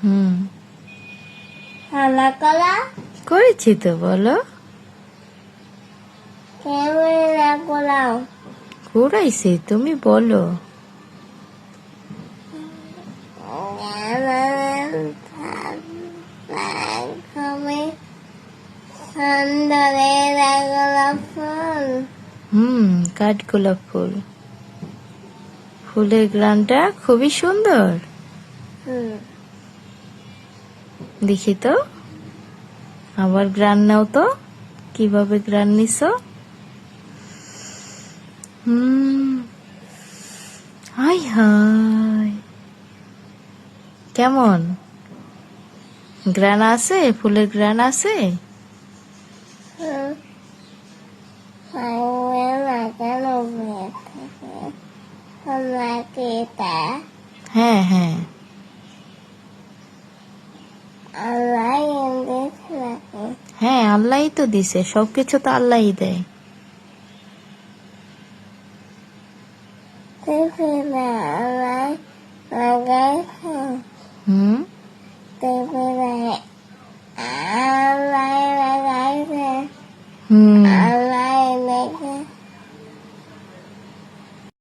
হুম করেছি তো, বলো। করাইছি, তুমি বলো। কাঠগোলাপ ফুল, ফুলের গ্রানটা খুবই সুন্দর। দেখি তো, আবার গ্রান নাও তো, কিভাবে গ্রান নিছো। হাই হাই, কেমন গ্রান আছে? ফুলের গ্রান আছে? হ্যাঁ হ্যাঁ, হ্যাঁ আল্লাহই তো দিছে, সবকিছু তো আল্লাহই দেয়। হুম